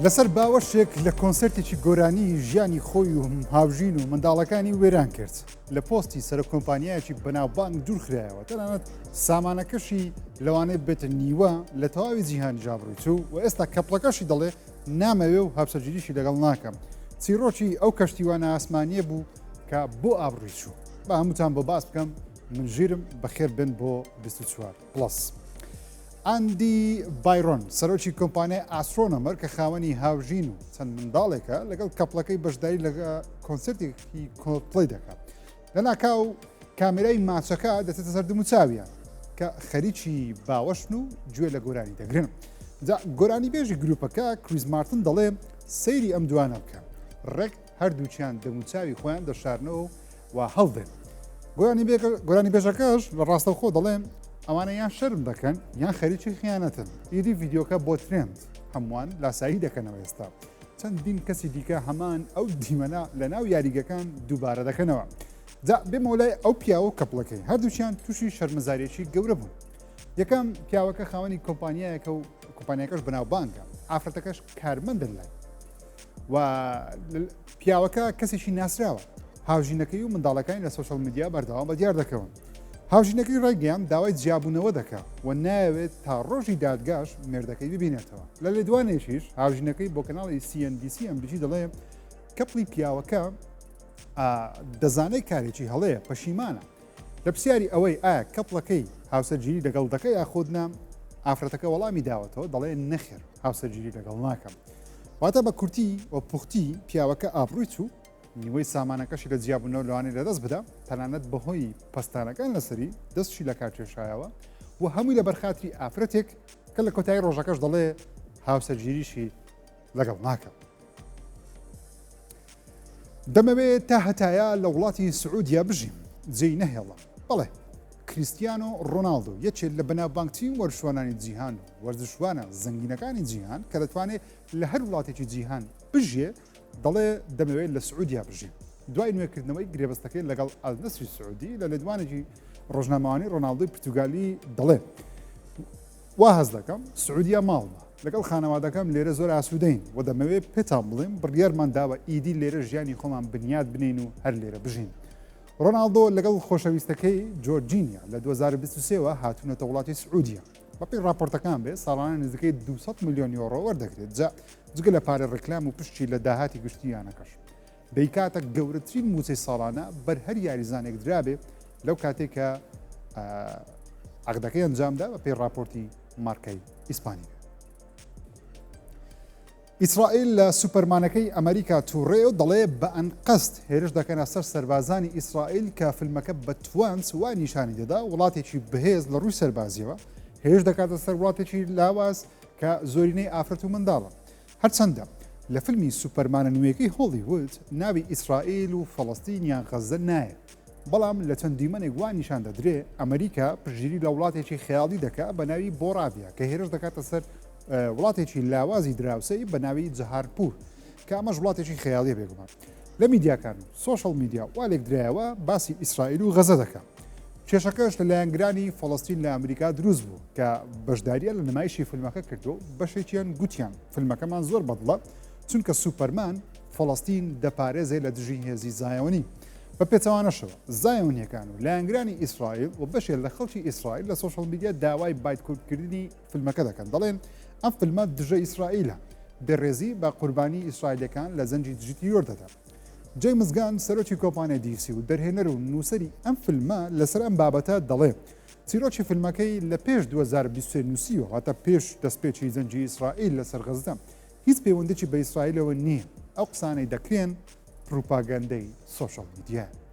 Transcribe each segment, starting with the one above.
لەسەر باوەشێک لە کۆنسەرتێکی گۆرانی ژیانی خۆی و هاوژین و منداڵەکانی وێران کرد لە پۆستی سەرۆک کۆمپانیایەکی بەناوبانگ دوورخرایەوە تەنانەت سامانەکەشی لەوانەیە بێتە نیوە لە تەواوی جیهانی ژابڕووچوو و ئێستا کەپڵەکەشی دەڵێ نامەوێ و هاوسەرگیریشی لەگەڵ ناکەم چیرۆکی ئەو کەشتیوانە ئاسمانیە بوو کە بۆ ئابڕووی چوو بە هەمووتان بۆ باس بکەم من ژیرم بەخێر بن بۆ 24+. ئەندی بایرۆن سەرۆکی کۆمپانیای ئاسترۆنەمەر کە خاوەنی هاوژین و چەند منداڵێکە لەگەڵ کەپڵەکەی بەشداری لە کۆنسرتێکی کۆڵپڵەی دەکات لە ناکاو کامێرای ماچەکە دەچێتە سەر دم و چاویان کە خەریکی باوەشن و گوێ لە گۆرانی دەگرن گۆرانی بێژی گروپەکە کریس مارتن دەڵێ سەیری ئەم دوانە بکە ڕێک هەردووچیان دەم و چاوی خۆیان دەشارنەوە و هەڵدێن گۆرانی بێژەکەش لە ڕاستەوخۆ دەڵێن ئەوانە یان شەرم دەکەن یان خەریکی خیانەتن ئیدی ڤیددیۆکە بۆ ترند هەمووان لاسایی دەکەنەوە ئێستا چەندین کەسی دیکە هەمان ئەو دیمەنا لە ناو یاریگەکان دووبارە دەکەنەوە جا بێمە لای ئەو پیاوە کەپڵەکەی هەردووچیان تووشی شەرمەزارێکی گەورە بوون یەکەم پیاوەکە خاوەنی کۆمپانیایەکە و کۆمپانیەکەش بەناوبانگە ئافرەتەکەش کارمەندن لای و پیاوەکە کەسێکی ناسراوە هاوژینەکەی و منداڵەکانی لە سۆشەڵ میدیا بەردەوام بە دیار دەکەون هاوژینەکەی ڕێگەیان داوای جیابوونەوە دەکات و ناوێت تا ڕۆژی دادگاش مێردەکەی ببینێتەوە لە لێدوانێکیش هاوژینەکەی بۆ کەناڵی CNBC ئەمریکی دەڵێ کەپڵی پیاوەکە دەزانەی کارێکی هەڵەیە پەشیمانە لە پرسیاری ئەوەی ئایا کەپڵەکەی هاوسەرگیری لەگەڵ دەکەی یاخودنا ئافرەتەکە وەڵامی داوەتەوە دەڵێ نەخێر هاوسەرگیری لەگەڵ ناکەم واتە بە کورتی و پوختی پیاوەکە ئابڕووی چوو نیوەی سامانەکەشی لە جیابوونەوە لەوانەیە لەدەست بدە تەنانەت بەهۆی پەستانەکان لەسەری دەستشی لە کارکێشایەوە و هەمووی لە بەرخاتری ئافرەتێک کە لە کۆتایی ڕۆژەکەش دەڵێ هاوسەرگیریشی لەگەڵ ناکەم. دەمەوێت تا هەتایە لە وڵاتی سعودیا بژیم جێی نەهێڵە بەڵێ کریستیانۆ ڕۆناڵدۆ یەکێک لە بەناوبانگترین وەرشوانانی جیهان و وەرزشوانە زەنگینەکانی جیهان کە دەتوانێت لە هەر وڵاتێکی جیهان بژێ دەڵێ دەمەوێت لە سعودیا بژیم دوای نوێکردنەوەی گرێبەستەکەی لەگەڵ ئەلنەسری سعودی لە لێدوانێکی ڕۆژنامەوانی ڕۆناڵدۆی پرتوگالی دەڵێ وا هەز دەکەم سعودیا ماڵمە لەگەڵ خانەوادەکەم لێرە زۆر ئاسوودەین و دەمەوێت پێتان بڵێم بڕیارمان داوە ئیدی لێرە ژیانی خۆمان بنیاد بنین و هەر لێرە بژین ڕۆناڵدۆ لەگەڵ خۆشەویستەکەی جۆرجینیا لە 2023ەوە هاتوونەتە وڵاتی سعودیا بەپی راپۆرتەکان بێ ساڵانە نزیکەی 200 میلیۆن یۆڕۆ وەردەگرێت جگە لە پارە ڕێکلام و پشتی لە داهاتی گشتیانەکەش دەیکاتە گەورەترین موچەی ساڵانە بەر هەر یاریزانێک درابێ لەو کاتێک کە عەقدەکەی ئەنجامدا بە پێی راپۆرتی مارکەی ئیسپانی. ئیسرائیل لە سوپەرمانەکەی ئەمریکا تووڕێ و دەڵێ بە ئەنقەست هێرش دەکەنە سەر سەربازانی ئیسرائیل کە فیلمەکە بە توانس وا نیشانی دەدا وڵاتێکی بەهێز لە ڕووی سەربازیەوە هێرش دەکاتە سەر وڵاتێکی لاواز کە زۆرینەی ئافرەت و منداڵە هەرچەندە لە فیلمی سوپەرمانە نوێیەکەی هۆلیوود ناوی ئیسرائیل و فەڵەستین یان غەزە نایە بەڵام لە چەند دیمەنێک وا نیشان دەدرێ ئەمریکا پشگیری لە وڵاتێکی خەیاڵی دەکات بە ناوی بۆڕاویا کە هێرش دەکاتە سەر وڵاتێکی لاوازی دراوسەی بە ناوی جەهارپور کە ئەمەش وڵاتێکی خەیاڵیە بێگومان لە میدیاکان سۆشەڵ میدیا والێک درایەوە باسی ئیسرائیل و غەزە دەکات کێشەکەش لە لایەنگرانی فەڵەستین لە ئەمریکا دروست بوو کە بەشداریە لە نمایشی فیلمەکە کردو بەشێکیان گوتیان فیلمەکەمان زۆر بەدڵە چونکە سوپەرمان فەڵەستین دەپارێزێ لە دژی هێزی زایۆنی بە پێچەوانەشەوە زایۆنیەکان و لایەنگرانی ئیسرائیل و بەشێک لە خەڵکی ئیسرائیل لە سۆشەڵ میدیا داوای بایتکۆتکردنی فیلمەکە دەکەن دەڵێن ئەم فیلمە دژە ئیسرائیلە بێڕێزی بە قوربانی ئیسرائیلەکان لە زەنجی دژیتی یۆر دەدات جەیمس گان سەرۆکی کۆمپانیای دیسی و دەرهێنەر و نووسەری ئەم فیلمە لەسەر ئەم بابەتە دەڵێ چیرۆکی فیلمەکەی لە پێش 2023 نووسیوە هاتە پێش دەستپێکی زەنجی ئیسرائیل لەسەر غەزە هیچ پەیوەندێکی بە ئیسرائیلەوە نییە ئەو قسانەی دەکرێن پروپاگەندەی سۆشەڵ میدیایە.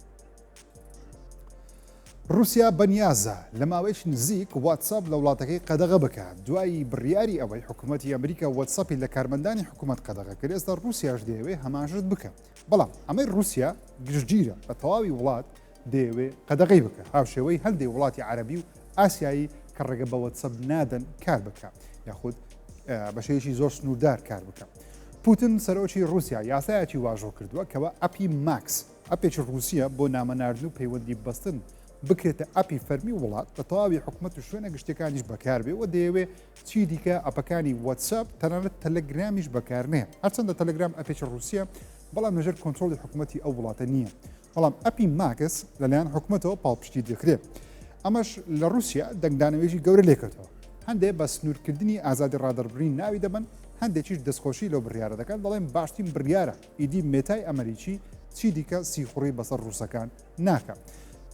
رووسیا بەنیازە لە ماوەیەکی نزیک واتساپ لە وڵاتەکەی قەدەغە بکات دوایی بڕیاری ئەوەی حکوومەتی ئەمریکا واتساپی لە کارمەندانی حکوومەت قەدەغە کرد ئێستا رووسیاش دەیەوێ هەماشت بکە بەڵام ئەمەی رووسیا گشتگیرە بە تەواوی وڵات دەیەوێ قەدەغەی بکە هاوشێوەی هەندێک وڵاتی عەرەبی و ئاسیایی کە ڕێگە بە واتساپ نادەن کار بکە یاخود بەشەیەکی زۆر سنووردار کار بکە پوتن سەرۆکی رووسیا یاسایەکی واژۆ کردووە کەوە ئەپی ماکس ئەپێکی رووسیا بۆ نامەناردن و پەیوەندی بەستن بکرێتە ئەپی فەرمی وڵات بە تەواوی حکوومەت و شوێنە گشتەکانیش بەکاربێ و دەیەوێ چی دیکە ئەپەکانی واتساپ تەنانەت تەلەگرامیش بەکار نێ هەرچەندە تەلەگرام ئەپێکی رووسیا بەڵام لەژێر کۆنتترۆلی حکوومەتی ئەو وڵاتە نییە بەڵام ئەپی ماکس لەلایەن حکوومەتەوە پاڵپشتی دەکرێت ئەمەش لە رووسیا دەنگدانەوێژی گەورە لێکردەوە هەندێک بە سنوورکردنی ئازادی ڕادەربڕین ناوی دەبن هەندێکیش دەستخۆشی لەو بڕیارە دەکەن دەڵێن باشترین بڕیارە ئیدی مێتای ئەمریکی چی دیکە سیخوڕی بەسەر ڕووسەکان ناکە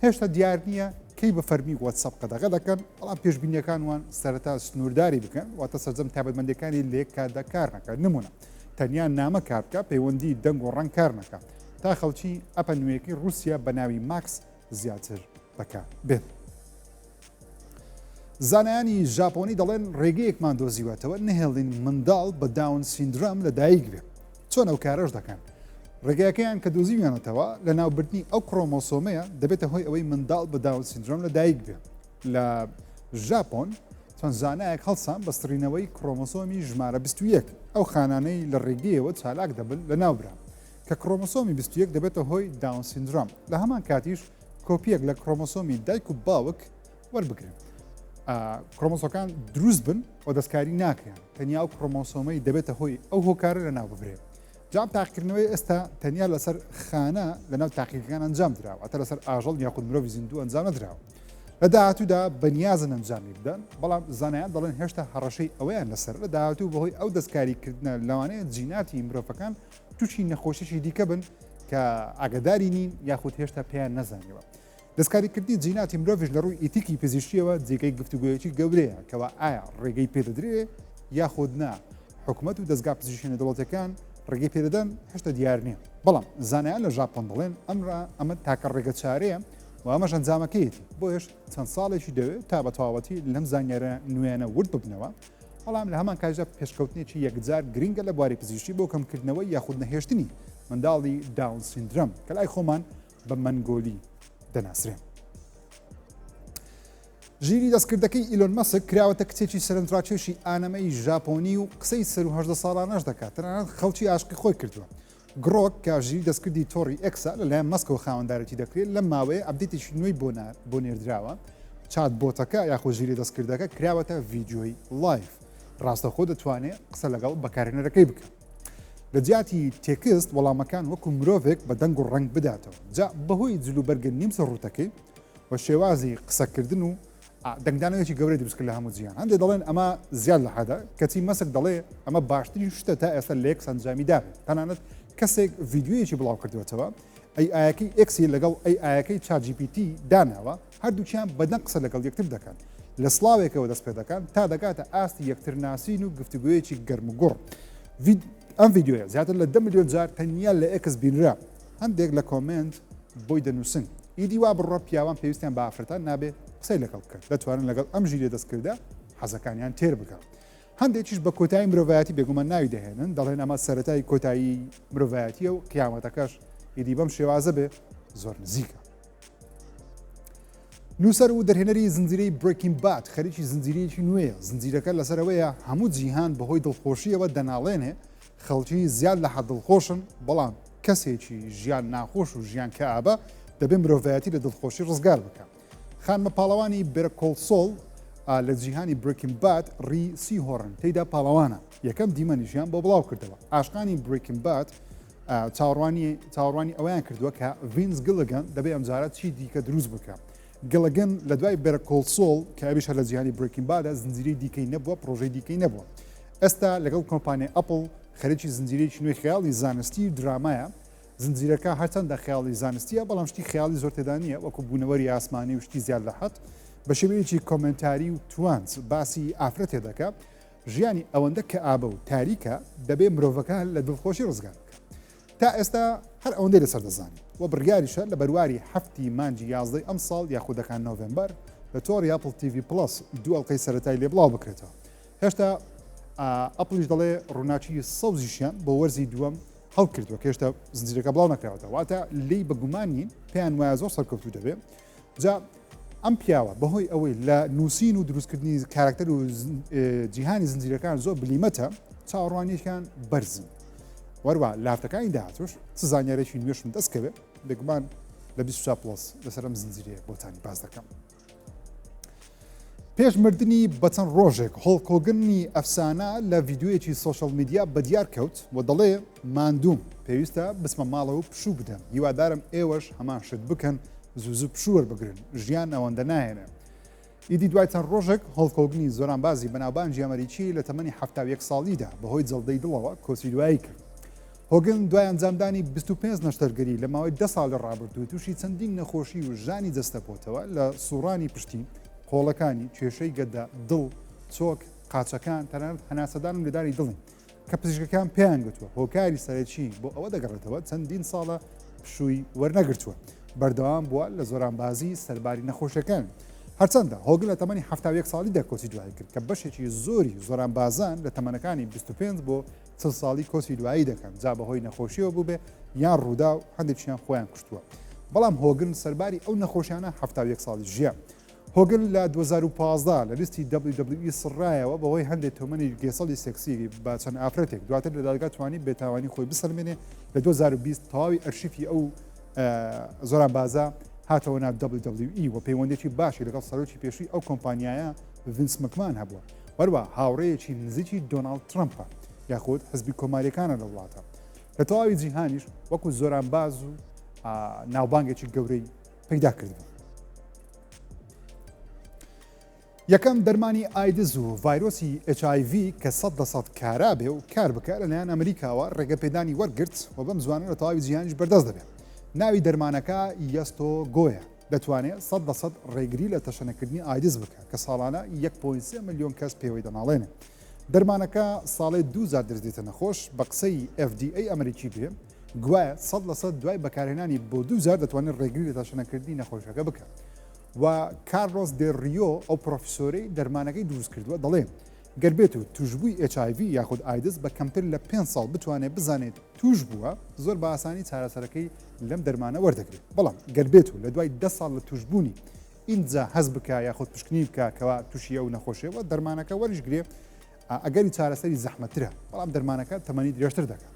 هێشتا دیار نییە کەی بە فەرمی واتساپ قەدەغە دەکەن بەڵام پێشبینیەکانوان سەرەتا سنوورداری بکەن واتە سەرجەم تایبەتمەندەکانی لێک کادا کار نەکات نمونە تەنیا نامە کارکە پەیوەندی دەنگ و ڕەنگ کار نەکە تا خەڵکی ئەپە نوێیەکی رووسیا بە ناوی ماکس زیاتر بکات بێت زانایانی ژاپۆنی دەڵێن ڕێگەیەکمان دۆزیوەتەوە نهێڵین منداڵ بە داون سیندرام لە دایک بێ چۆن ئەو کارەش دەکەن ڕێگەکەیان کە دۆزیویانەتەوە لە ناوبردنی ئەو کڕۆمۆسۆمەیە دەبێتە هۆی ئەوەی منداڵ بە داون سیندرۆم لە دایک بێ لە ژاپۆن چەند زانایەک هەڵسان بەسترینەوەی کڕۆمۆسۆمی ژمارە 21 ئەو خانانەی لە ڕێگەیەوە چالاک دەبن لە ناوبرا کە کڕۆمۆسۆمی 21 دەبێتە هۆی داون سیندرۆم لە هەمان کاتیش کۆپیەک لە کڕۆمۆسۆمی دایک و باوک وەربگرن کڕۆمۆسۆکان دروست بن و دەستکاری ناکەیان تەنیا ئەو کڕۆمۆسۆمەی دەبێتە هۆی ئەو هۆکارە لە ناو ببرێت جام تاقیکردنەوەی ئێستا تەنیا لەسەر خانە لە ناو تاقیەکان ئەنجام درراوە ئەتە لەسەر ئاژەڵ یاخود مرۆڤی زیندوو ئەنجام نەدراوە لە داهاتوودا بەنیازن ئەنجامی بدەن بەڵام زانایان دەڵێن هێشتا هەڕەشەی ئەوەیان لەسەر لە داهاتوو بەهۆی ئەو دەستکاریکردنە لەوانەیە جیناتی مرۆڤەکان تووشی نەخۆشیشی دیکە بن کە ئاگداری نین یاخود هێشتا پێیان نەزانیوە دەستکاریکردنی جیناتی مرۆڤش لە ڕووی ئیتیکی پزیشکیەوە جێگەی گفتوگویەکی گەورەیە کەەوە ئایا ڕێگەی پێدەدرێ یاخود نا حکوومەت و دەستگا پزیشکی نەدەوڵەتەکان ڕێگەی پێدەدەن هێشتا دیار نییە بەڵام زانایان لە ژاپۆن دەڵێن ئەمە تاکە ڕێگە چارەیە و ئەمەش ئەنجامەکەیەتی بۆیش چەند ساڵێکی دەوێت تا بە تەواوەتی لەم زانیارە نوێنە ورد ببنەوە بەڵام لە هەمان کاتژە پێشکەوتنێکی یەکجار گرنگە لە بواری پزیشکی بۆ کەمکردنەوەی یاخود نەهێشتنی منداڵی داون سیندرۆم کە لای خۆمان بە مەنگۆلی دەناسرێن ژیری دەستکردەکەی ئیلۆن مەسک کراوەتە کچێکی سەرنجڕاکێشی ئانەمەی ژاپۆنی و قسەی سەر و هەژدە ساڵانەش دەکات تەنانەت خەڵکی عاشقی خۆی کردووە گڕۆک کە ژیری دەستکردی تۆڕی ئەکسا لەلایەن مەسکەوە خاوەندارەتی دەکرێت لەم ماوەیە ئەپدێتێکی نوێی بۆ نێردراوە چات بۆتەکە یاخۆ ژیری دەستکردەکە کراوەتە ڤیدیۆی لایف ڕاستەخۆ دەتوانێت قسە لەگەڵ بەکارهێنەرەکەی بکات لە جیاتی تێکست وەڵامەکان وەکو مرۆڤێک بە دەنگ و ڕنگ بداتەوە جا بەهۆی جلوبەرگە نیمسە ڕوتەکەی و شێوازی قسەکردن و دەنگدانەوەی گەورەی دروستکرد لە هەموو جیان هەندێک دەڵێن ئەمە زیاد لە حەدا کەچی مەسک دەڵێ ئەمە باشترین شتە تا ئێستا لە یەک سەنجامی دابێت تەنانەت کەسێک ڤیددیویەکی بڵاو کردوێتەوە ئەی ئاەکەی ئەکسی لەگەڵ ئەی ئاەکەی چاجیPT داناوە هەردووچیان بەدەنگ قسە لەگەڵ یەکتر دەکەن لە سلااوێکەوە دەست پێ دەکەن تا دەکاتە ئاستی یەکترناسین و گفتوگویەکی گەرمگوڕ ئەم ڤیددیوە زیاتر لە 10 ملیۆن جار تەنیا لە ئەکس بینرا هەندێک لە کۆمنت بۆی دەنووسن ئیدی وا بڕۆ پیاوان پێویستیان بە ئافرەتان نابێت قسەی لەگەڵ بکەن دەتوانن لەگەڵ ئەم ژیرێ دەستکردە حەزەکانیان تێر بکەن هەندێکیش بە کۆتایی مرۆڤایەتی بێگومان ناوی دەهێنن دەڵێن ئەمە سەرەتای کۆتایی مرۆڤایەتیە و قیامەتەکەش ئیدی بەم شێوازە بێ زۆر نزیکە نووسەر و دەرهێنەری زنجیرەی برێکینگ باد خەریکی زنجیرەیەکی نوێیە زنجیرەکە لەسەرەوەیە هەموو جیهان بەهۆی دڵخۆشیەوە دەناڵێنێ خەڵکی زیاد لە حەد دڵخۆشن بەڵام کەسێکی ژیان ناخۆش و ژیان کە ئابە دەبێت مرۆڤایەتی لە دڵخۆشی ڕزگار بکە خانمە پاڵەوانی بێرەکۆڵسۆڵ لە جیهانی برێکینگ باد ڕی سی هۆڕن تێیدا پاڵەوانە یەکەم دیمەنیژیان بۆ بڵاو کردەوە ئاشقانی برێکینگ باد چاوەڕوانی ئەویان کردووە کە ڤینس گڵگەن دەبێت ئەمجارە چی دیکە دروست بکە گڵگەن لە دوای بێرەکۆڵسۆڵ کە ئەویش لە جیهانی برێکینگ بادە زنجیرەی دیکەی نەبووە پرۆژەی دیکەی نەبووە ئێستا لەگەڵ کۆمپانیای ئەپڵ خەریکی زنجیرەیەکی نوێی خەیاڵی زانستی و درامایە زنجیرەکە هەرچەندە خەیاڵی زانستیە بەڵام شتی خەیاڵی زۆر تێدا نیە وەکو بوونەوەری ئاسمانی و شتی زیاد لە حەت بە شێوەیەکی کۆمنتاری و توانس باسی ئافرەتێ دەکات ژیانی ئەوەندە کە ئابە و تاریکە دەبێت مرۆڤەکە لە دڵخۆشی ڕزگار بکە تا ئێستا هەر ئەوەندەی لەسەر دەزانین و بڕیاریشە لە بەرواری هەفتی مانجی 11 ئەم ساڵ یاخودەکان نۆڤمبەر لە تۆڕی ئاپڵ TV+ دوو ئەڵلقەی سەرەتای لێ بڵاو بکرێتەوە هێشتا ئەپڵیش دەڵێ ڕووناچی سەوزیشیان بۆ وەرزی دووەم هەڵ کردووە کێشتا زنجیرەکە بڵاو نەکراوەتەوە واتە لی بەگومانین پێیان وایە زۆر سەرکەوتوو دەبێت جا ئەم پیاوە بەهۆی ئەوەی لە نووسین و دروستکردنی کارکتەر و جیهانی زنجیرەکان زۆر بلیمەتە چاوەڕوانیەکان بەرزن وەروە لافتەکانی داهاتوش زانیارێکی نوێشم دەستکەوێت بێگومان لە 24 پلس لەسەرم زنجیرەیە بۆتانی باز دەکەم. پێشمردنی بەچەند ڕۆژێک هۆڵکۆگنی ئەفسانە لە ڤیددیوەیەکی سۆشەڵ میدیا بەدیار کەوت و دەڵێ ماندوم پێویستە بچمە ماڵەوە پشوو بدەم هیوادارم ئێوەش هەمان شت بکەن زوو پشووە بگرن ژیان ئەوەندە نایێنێ. ئیدی دوای چەند ڕۆژێک هەڵکۆگنی زۆرانبازی بەناوبانجی ئەمریکی لە تەمەنی 71 ساڵیدا بەهۆی جەڵدەی دڵەوە کۆچی دوایی کرد. هۆگن دوای ئەنجامدانی 25 نەشتەرگەری لە ماوەی 10 ساڵ لە ڕابردووی تووشی چەندین نەخۆشی و ژانی جەستەپۆتەوە لە سوڕانی پشتی قۆڵەکانی کێشەی گەدا دڵ چۆک قاچەکان تەنانەت هەناسەدانم لەداری دڵین کە پزیشکەکان پێیان گوتووە هۆکاری سەرەکی بۆ ئەوە دەگەڕێتەوە چەندین ساڵە پشووی وەرنەگرتووە بەردەوام بووە لە زۆرانبازی سەرباری نەخۆشەکان. هەرچەندە هۆگن لە تەمەنی 71 ساڵیدا کۆچی دوایی کرد کە بەشێکی زۆری زۆرانبازان لە تەمەنەکانی 25 بۆ 40 ساڵی کۆچی دوایی دەکەن جا بەهۆی نەخۆشیەوە بوو بێ یان ڕوودا و هەندێکیان خۆیان کوشتووە. بەڵام هۆگن سەرباری ئەو نەخۆشیانە 71 ساڵی ژیان. هۆگن لە 2015 لە لیستی WWE سڕایەوە بەهۆی هەندێک تۆمەنی گێسەڵی سێکسی با چەند ئافرەتێک دواتر لە دادگا توانی بێتاوانی خۆی بسەلمێنێ لە 2020 تەواوی ئەرشیفی ئەو زۆرانبازە هاتەوە ناو WWE و پەیوەندێکی باشی لەگەڵ سەرۆکی پێشووی ئەو کۆمپانیایە ڤینس مەکمان هەبووە وەروە هاوڕێیەکی نزیکی دۆناڵد ترەمپە یاخود حزبی کۆماریەکانە لە وڵاتە لە تەواوی جیهانیش وەکو زۆرانباز و ناوبانگێکی گەورەی پەیدا کردبوو. یەکەم دەرمانی ئایدز و ڤایرۆسی HIV کە 100% کارا بێ و کار بکە لەلایەن ئەمریکاوە ڕێگەپێدانی وەرگرت و بەم زوانە لە تەواوی جیهانیش بەردەست دەبێت. ناوی دەرمانەکە یەستۆگۆیە دەتوانێت 100% ڕێگری لە تەشەنەکردنی ئایدز بکە کە ساڵانە 1.3 ملیۆن کەس پێوەی دەناڵێنێ. دەرمانەکە ساڵێ 2000 دەردێتە نەخۆش بە قسەی FDA ئەمریکی بێ گوایە 100% دوای بەکارهێنانی بۆ 2000 دەتوانێت ڕێگری لە تەشەنەکردنی نەخۆشەکە بکە. و کارلۆس دێڕیۆ ئەو پرۆفیسۆرەی دەرمانەکەی دروست کردووە دەڵێ گەربێت و توشببووی HIV یاخود ئایدز بە کەمتر لە 5 ساڵ بتوانێت بزانێت توش بووە زۆر بە ئاسانی چارەسەرەکەی لەم دەرمانە وەردەگرێت. بەڵام گەربێت و لە دوای 10 ساڵ لە توشببوونی ئینجا هەز بکە یاخود پشکنی بکە کەوا تووشی ئەو نەخۆشیەوە دەرمانەکە وەریشگرێ ئەگەری چارەسەری زەحمەترە بەڵام دەرمانەکە تەمەنی درێژتر دەکات.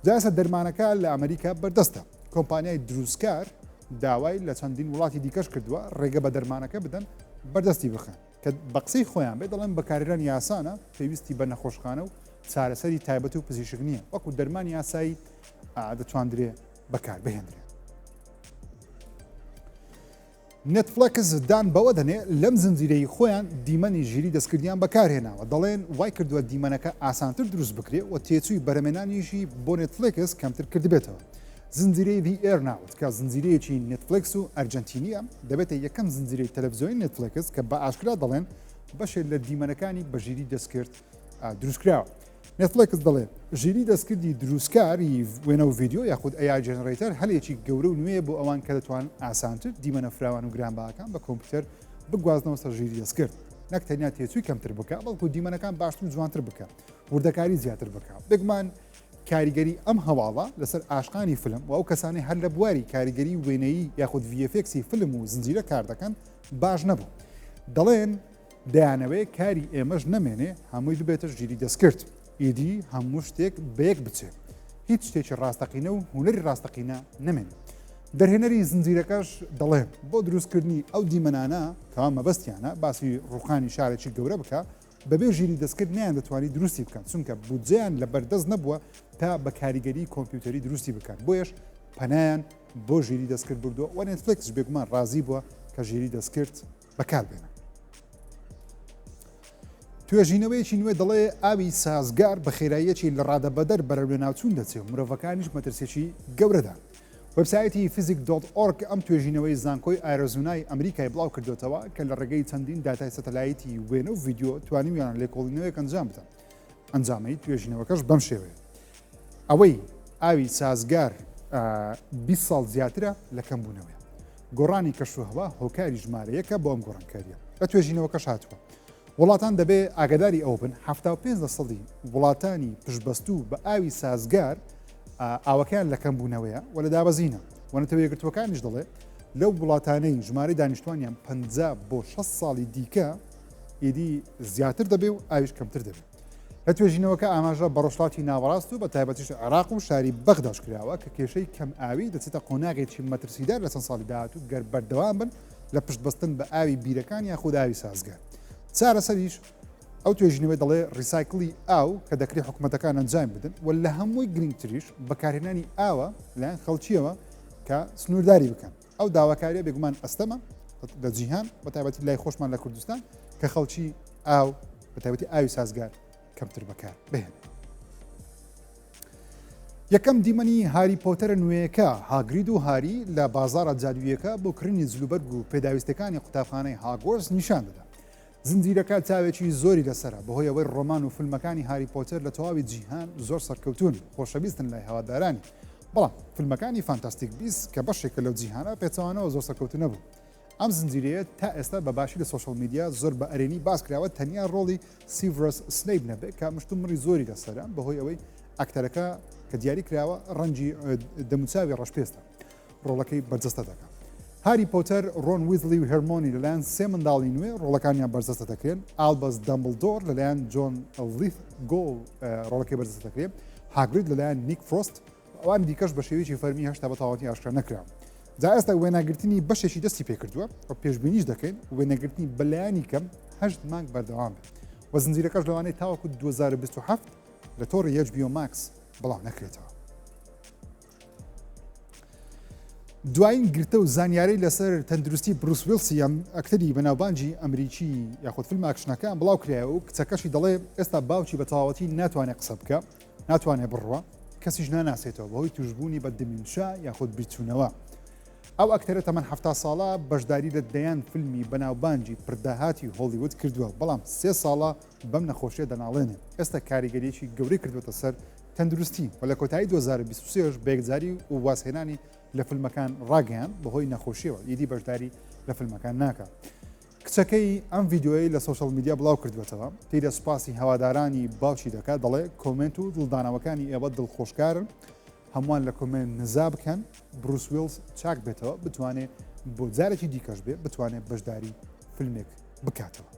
جاسە دەرمانەکە لە ئەمریکا بەردەستە کۆمپانیای دروستکار داوای لە چەندین وڵاتی دیکەش کردووە ڕێگە بە دەرمانەکە بدەن بەردەستی بخەن کە بە قسەی خۆیان بێ دەڵێن بەکارێنانی یاسانە پێویستی بە نەخۆشخانە و چارەسەری تایبەت و پزیشک نییە وەکو دەرمانی یاسایی دەتواندرێ بەکار بهێنرێ. نێتفلەکس دان بەوە دەنێ لەم زنجیرەی خۆیان دیمەنی ژیری دەستکردیان بەکارهێناوە دەڵێن وای کردووە دیمەنەکە ئاسانتر دروست بکرێ و تێچووی بەرەمێنانیشی بۆ نێتفلەکس کەمتر کردبێتەوە. زنجیرەی VR ناوت کە زنجیرەیەکی نێتفلەکس و ئەرجنتینیە دەبێتە یەکەم زنجیرەی تەلەڤیزیۆنی نێتفلەکس کە بە ئاشکرا دەڵێن بەشێک لە دیمەنەکانی بە ژیری دەستکرد دروستکراوە. نێتفلەکس دەڵێت ژیری دەستکردی دروستکاری وێنە و ڤیددیۆ یاخود AI جەنەرێتەر هەلێکی گەورە و نوێ بۆ ئەوان کە دەتوان ئاسانتر دیمەنە فراوان و گرانباکان بە کۆمپیوتەر بگوازنەوە سەر ژیری دەستکرد. نەک تەنیا تێچووی کەمتر بکە بەڵکو دیمەنەکان باشتر و جوانتر بکە وردەکاری زیاتر بکە. بگمان کاریگەری ئەم هەواڵە لەسەر ئاشقانی فلم و ئەو کەسانی هەر لە بواری کاریگەری وێنەیی یاخود VFXی فلم و زنجیرە کار دەکەن باش نەبوو. دەڵێن دەیانەوەی کاری ئێمەش نەمێنێ هەمووی بێتە ژیری دەستکرد. ئیدی هەموو شتێک بەیەک بچێت هیچ شتێکی ڕاستەقینە و هونەری ڕاستەقینە نەمێنێت. دەرهێنەری زنجیرەکەش دەڵێن بۆ دروستکردنی ئەو دیمەنانە کەوا مەبەستیانە باسی ڕوخانی شارێکی گەورە بکە بەبێ ژیری دەستکرد نیان دەتوانانی دروستی بکەن چونکە بودجیان لە بەردەست نەبووە تا بە کاریگەری کۆمپیوتەری دروستی بکەن بۆیش پەنایان بۆ ژیری دەستکرد بردووە و نێتفلەکس بێگومان ڕازی بووە کە ژیری دەستکرد بەکاربێنە. توێژینەوەیەکی نوێ دەڵێ ئاوی سازگار بە خێراییەکی لە ڕادەبەدەر بەرەو لە ناوچوون دەچێت و مرۆڤەکانیش مەترسێکی گەورەدا. وەبسایەتی physics.org ئەم توێژینەوەی زانکۆی ئایرۆزونای ئەمریکای بڵاو کردوێتەوە کە لە ڕێگەی چەندین داتای سەتەلایتی وێنە و ڤیددیۆ توانیویان لێکۆڵینەوەیەک ئەنجام بدەن. ئەنجامەی توێژینەوەکەش بەم شێوەیە. ئەوەی ئاوی سازگار 20 ساڵ زیاترە لە کەمبوونەوەی. گۆڕانی کەشوهەوا هۆکاری ژمارەیەکە بۆ ئەم گۆڕانکاریە. لە توێژینەوەکەش هاتووە. وڵاتان دەبێ ئاگداری ئەو بن 75% وڵاتانی پشتبەستوو بە ئاوی سازگار ئاوەکەیان لە کەمبوونەوەیە و لە دابەزینە وەنەتەوە یەکگرتوەکانیش دەڵێ لەو وڵاتانەی ژمارەی دانیشتوانیان 50 بۆ 6 ساڵی دیکە ئیدی زیاتر دەبێ و ئاویش کەمتر دەبێت. لە توێژینەوەکە ئاماژە بەڕۆژڵاتی ناوەڕاست و بە تایبەتیش عێراق و شاری بەغداش کراوە کە کێشەی کەم ئاوی دەچێتە قۆناغێکی مەترسیدار لە چەند ساڵی داهاتوو گەر بەردەوام بن لە پشتبەستن بە ئاوی بیرەکان یان خود ئاوی سازگار. چارەسەریش ئەو توێژینەوەی دەڵێ ریسایکلی ئاو کە دەکرێت حکوومەتەکان ئەنجام بدن و لە هەمووی گرنگتریش بەکارهێنانی ئاوە لەیان خەڵکیەوە کە سنوورداری بکەن. ئەو داواکاریە بێگومان ئەستەمە لە جیهان بە تایبەتی لای خۆشمان لە کوردستان کە خەڵکی ئاو بە تایبەتی ئاوی سازگار کەمتر بەکار بهێن. یەکەم دیمەنی هاری پۆتەرە نوێیەکە هاگرید و هاری لە بازارە جادوویەکە بۆ کڕینی جلوبەرگ و پێداویستەکانی قوتابخانەی هاگۆرس نیشان دەدا. زنجیرەکە چاوێکی زۆری لەسرە بەهۆی ئەوەی ڕۆمان و فیلمەکانی هاری پۆتەر لە تەواوی جیهان زۆر سەرکەوتون خۆشەویستن لای هەوادارانی. بەڵام فیلمەکانی فانتاستیک بیست کە بەشێکە لەو جیهانە پێچەوانەوە زۆر سەرکەوتن نەبوو. ئەم زنجیرەیە تا ئێستا بەباشی لە سوشەڵ میدیا زۆر بە ئەرێنی باس کراوە تەنیا ڕۆڵی سیڤرس سنەیپ نەبێت کە مشتومڕی زۆری لەسەرە بەهۆی ئەوەی ئەکتەرەکە کە دیاری کراوە ڕەنجی دەموچاوی ڕەشپێستە ڕۆڵەکەی بەرجەستە دەکات. هاری پۆتەر ڕۆن ویزلی و هێرمۆنی لەلایەن سێ منداڵی نوێ ڕۆڵەکانیان بەرجەستە دەکرێن. ئالبەس دەمبلدۆر لەلایەن جۆن لیث گۆڵ ڕۆڵەکەی بەرجەستە دەکرێت. هاگرید لەلایەن نیک فرۆست ئەوان دیکەش بە شێوەیەکی فەرمی هەشتا بە تەواوەتی ئاشکرا نەکراوە. جا ئێستا وێناگرتنی بەشێکی دەستی پێکردووە و پێشبینیش دەکەین وێنەگرتنی بەلایانی کەم 8 مانگ بەردەوام بێت و زنجیرەکەش لەوانەیە تاوەکو 2027 لە تۆڕی HBO Max بەڵاو نەکرێتەوە. دوایین گرتە و زانیاری لەسەر تەندروستی بروس ویلسی ئەکتەری بەناوبانجی ئەمریکی یاخود فیلم ئاکشنەکان بڵاو کرایەوە و کچەکەشی دەڵێ ئێستا باوکی بە تەواوەتی ناتوانێت قسە بکە ناتوانێت بڕوە کەسیش ناناسێتەوە بەهۆی توشبوونی بە دمینشا یاخود بیرچوونەوە. ئەو ئەکتەرە تەمەەن 70 ساڵە بەشداری لە دەیان فیلمی بەناوبانجی پرداهاتی هۆلیوود کردووە بەڵام 3 ساڵە بەم نەخۆشیە دەناڵێنێ. ئێستا کاریگەریەکی گەورەی کردوێتە سەر تەندروستی و لە کۆتایی 2023 بێگزاری و واسهێنانی لە فیلمەکان ڕاگەیان بەهۆی نەخۆشیەوە ئیدی بەشداری لە فیلمەکان ناکات. کچەکەی ئەم ڤیددیۆی لە سوشەڵ میدیا بڵاو کردوێتەوە تێدە سوپاسی هەوادارانی باوکی دەکات دەڵێ کۆمنت و دڵدانەوەکانی ئێوە دڵخۆشکارن هەمووان لە کۆمنت نزا بکەن بروس ویلس چاک بێتەوە بتوانێت بۆ جارێکی دیکەش بێت بتوانێت بەشداری فیلمێک بکاتەوە.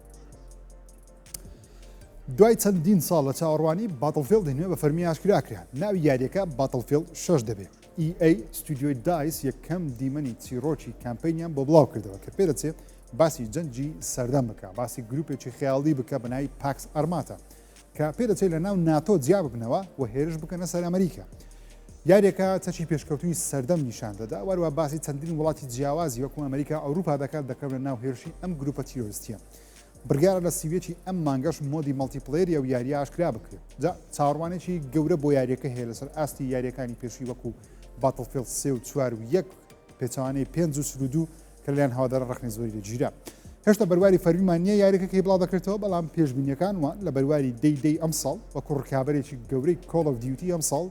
دوای چەندین ساڵ لە چاوەڕوانی باتڵفیلد نوێ بە فەرمی ئاشکراکرا ناوی یاریەکە باتڵفیلد 6 دەبێت. EA ستودیۆی دایس یەکەم دیمەنی چیرۆکی کامپینیان بۆ بڵاو کردەوە کە پێدەچێت باسی جەنجی سەردەم بکە باسی گروپێکی خەیاڵی بکە بەناوی پاکس ئەرماتە کە پێدەچێت لە ناو ناتۆ جیا ببنەوە و هێرش بکەنە سەر ئەمریکا. یاریەکە چەکی پێشکەوتنی سەردەم نیشان دەدا وەروە باسی چەندین وڵاتی جیاوازی وەکو ئەمریکا ئەوروپا دەکات دەکەون لە ناو هێرشی ئەم گروپە تیرۆریستیە. بڕیارە لە سیوێکی ئەم مانگەش مۆدی مەڵتیپلێری و یاریە ئاشکرا بکرێت. جا چاوەڕوانێکی گەورە بۆ یاریەکە هەیە لەسەر ئاستی یاریەکانی پێشوی وەکو باتڵفیلد 3 و 4 و 1 پێچوانەی 5 و 32 کە لەلایەن هەوادارە ڕەخنەی زۆری لەگیرا. هێشتا بەرواری فەرمیمان نییە یاریەکەی بڵاو دەکرێتەوە بەڵام پێشبینیەکان وان لە بەرواری دەی ئەم ساڵ وەکو ڕکابەرێکی گەورەی کۆڵ ئۆف دیوتی ئەم ساڵ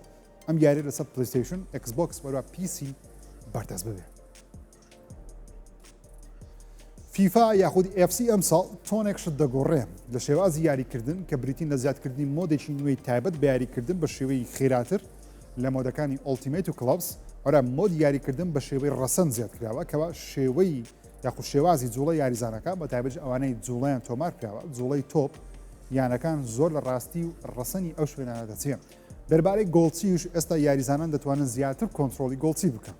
ئەم یاری لەسەر پلیستیشن ئەکسبۆکس وەروە PC بەردەست ببێت. فیفا یاخود FC ئەم ساڵ تۆنێک شت دەگۆڕێ لە شێوازی یاریکردن کە بریتین لە زیادکردنی مۆدێکی نوێی تایبەت بە یاریکردن بە شێوەی خێراتر لە مۆدەکانی ئۆلتیمێت و کلابس وەرە مۆد یاریکردن بە شێوەی ڕەسەن زیاد کراوە کەەوە شێوەی یاخود شێوازی جوڵە یاریزانەکە بە تایبەت ئەوانەی جوڵیان تۆمار کراوە جوڵەی تۆپ یانەکان زۆر لە ڕاستی و ڕەسەنی ئەو شوێنانە دەچێن. دەربارەی گۆڵچیش ئێستا یاریزانان دەتوانن زیاتر کۆنتترۆلی گۆڵچی بکەن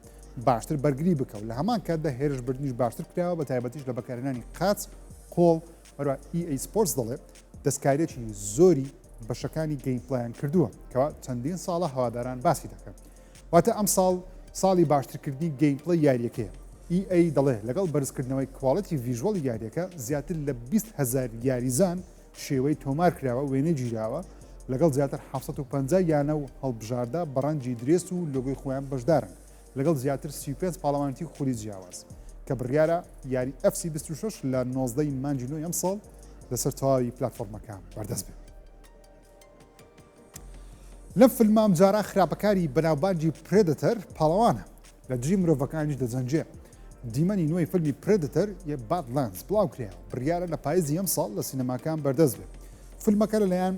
باشتر بەرگری بکەوت لە هەمان کاتدا هێرش بردنیش باشتر کراوە بە تایبەتیش لە بەکارهێنانی قاچ قۆڵ وەروە EA Sports دەڵێت دەستکارێکی زۆری بەشەکانی گەیمپلایان کردووە کەوا چەندین ساڵە هەواداران باسی دەکەن. واتە ئەم ساڵی باشترکردنی گەیمپلەی یاریەکەیە. EA دەڵێ لەگەڵ بەرزکردنەوەی کواڵەتی ڤیژوەڵی یاریەکە زیاتر لە 20,000 یاریزان شێوەی تۆمار کراوە وێنە گیراوە لەگەڵ زیاتر 750 یانە و هەڵبژاردا بەڕەنجی درێست و لۆگۆی خۆیان بەشدارن لەگەڵ زیاتر 35 پاڵەوانتی خولی جیاواز کە بڕیارە یاری FC 26 لە 19 مانجی نۆی ئەم ساڵ لەسەر تەواوی پلتفۆرمەکان بەردەست بێت. لەم فیلمام جارا خراپەکاری بەناوبانجی پرێدەتەر پاڵەوانە لە دژی مرۆڤەکانیش دەجەنجێ. دیمەنی نوێی فیلمی پرێدەتەر یە بادلانس بڵاو کرایەوە بڕیارە لە پاییزی ئەم ساڵ لە سینەماکان بەردەست بێت. فیلمەکە لەلایەن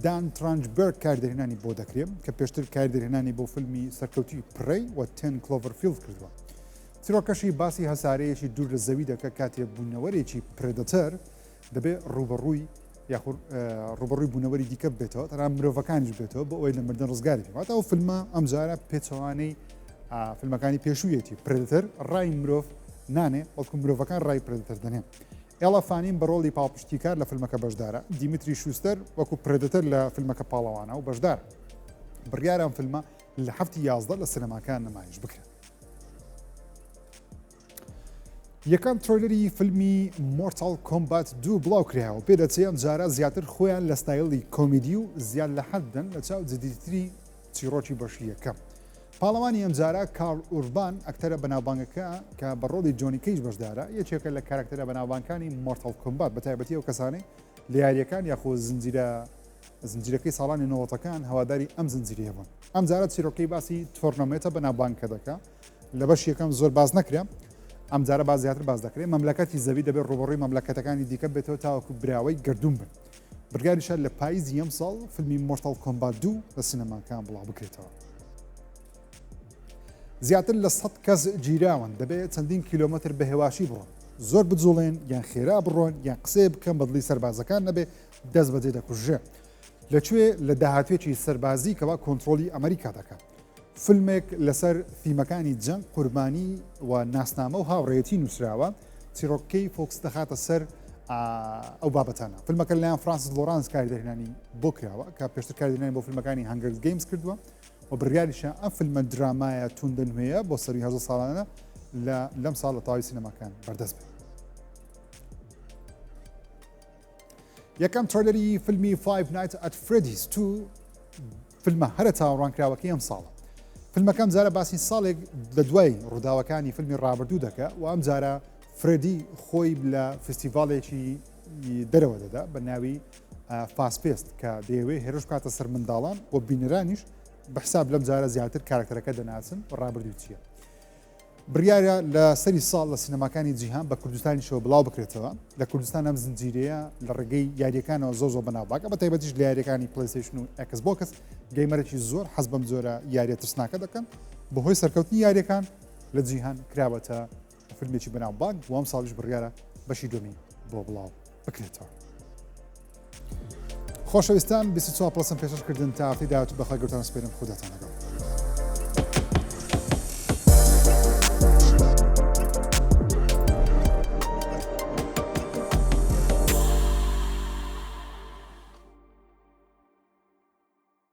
دان ترانجبرگ کاردەهێنانی بۆ دەکرێت کە پێشتر کاردەهێنانی بۆ فیلمی سەرکەوتی پڕی و 10 کلۆڤەرفیلد کردووە. چیرۆکەشی باسی هەسارەیەکی دوور لە زەوی دەکە کاتێک بوونەوەرێکی پرێدەتەر دەبێت ڕوبەڕووی یاخود ڕوبەڕووی بوونەوەری دیکە بێتەوە تەنها مرۆڤەکانیش بێتەوە بۆ ئەوەی لە مردن ڕزگاری بێتەوە ئەو فیلمە ئەم جارە پێچەوانەی فیلمەکانی پێشوویەتی پرێدەتەر ڕای مرۆڤ نانێ بەڵکو مرۆڤەکان ڕای پرێدەتەر دەنێ ئێڵە فانین بە ڕۆڵی پاڵپشتیکار لە فیلمەکە بەشدارە دیمیتری شوستەر وەکو پرێدەتەر لە فیلمەکە پاڵەوانە و بەشدار بڕیارە ئەم فیلمە لە هەفتی 11 لە سینەماکان نمایش بکرێت یەکەم ترۆیلەری فیلمی مۆرتال کۆمبات 2 بڵاو کراوە پێ دەچێت ئەم جارە زیاتر خۆیان لە ستایلی کۆمیدی و زیاد لە حەددەن لە چاو جدیدتری چیرۆکی بەشی یەکەم پاڵەوانی ئەم جارە کارل ئوربان ئەکتەرە بەناوبانگەکە کە بە ڕۆڵی جۆنی کەیج بەشدارە یەکێکە لە کاراکتەرە بەناوبانگەکانی مۆرتال کۆمبات بە تایبەتی ئەو کەسانەی لە یاریەکان یاخۆ زنجیرەکەی ساڵانی نۆوەتەکان هەواداری ئەم زنجیرەیە بوون ئەم جارە چیرۆکەی باسی تۆرنەمێتە بەناوبانگەکە دەکات لە بەش یەکەم زۆر باز نەکرا ئەم جارە باز زیاتر باز دەکرێت مەملەکەتی زەوی دەبێت ڕوبەڕووی مەملەکەتەکانی دیکە بێتەوە تاوەکو براوەی گردوون بن بڕیاریشە لە پاییزی ئەم ساڵ فیلمی مۆرتال کۆمبات 2 لە سینەماکان بڵاو بکرێتەوە زیاتر لە 100 کەس گیراون دەبێت چەندین کیلۆمەتر بە هێواشی بڕۆن زۆر بجوڵێن یان خێرا بڕۆن یان قسێ بکەن بەدڵی سەربازەکان نەبێ دەست بەجێ دەکوژێ لەکوێ لە داهاتوێکی سەربازی کەوا کۆنتترۆلی ئەمریکا دەکات فیلمێک لەسەر فیلمەکانی جەنگ قوربانی و ناسنامە و هاوڕێتی نووسراوە چیرۆکەی فۆکس دەخاتە سەر ئەو بابەتانە فیلمەکە لەیان فرانسیس لۆرانس کاریدەرهێنانی بۆ کراوە کە پێشتر کاریدەرهێنانی بۆ فیلمەکانی هەنگەر گەیمز کردووە و بڕیاریشە ئەم فیلمە درامایە توندە نوێیە بۆ سەروی 10 ساڵانە لەم ساڵ لە تاوی سینەماکان بەردەست بێت یەکەم ترۆیلەری فیلمی Five Nights at Freddy's 2 فیلمە هەرە چاوەڕوانکراوەکەی ئەم ساڵە فیلمەکەم جارە باسی ساڵێک لە دوای ڕووداوەکانی فیلمی ڕابردوو دەکە و ئەم جارە فرێدی خۆی لە فستیڤالێکی دەرەوە دەدا بە ناوی فاسپێست کە دەیەوێت هێرش کاتە سەر منداڵان و بینەرانیش بەحساب لەم جارە زیاتر کارکتەرەکە دەناسن و ڕابردوو چییە بڕیارە لە سەری ساڵ لە سینەماکانی جیهان بە کوردستانیشەوە بڵاو بکرێتەوە لە کوردستان ئەم زنجیرەیە لە ڕێگەی یاریەکانەوە زۆ بەناوباکە بە تایبەتیش لە یاریەکانی پلیستیشن و ئەکسبۆکس گەیمەرێکی زۆر حەز بەم جۆرە یاریە ترسناکە دەکەن بەهۆی سەرکەوتنی یاریەکان لە جیهان کراوەتە فیلمێکی بەناوبانگ و ئەم ساڵیش بڕیارە بەشی دومی بۆ بڵاو بکرێتەوە خۆشەویستان 24 پلسم پێشکردن تا هەفتەی داهاتوو بەخێر گەورتان سپێرم خوداتان لەگەڵ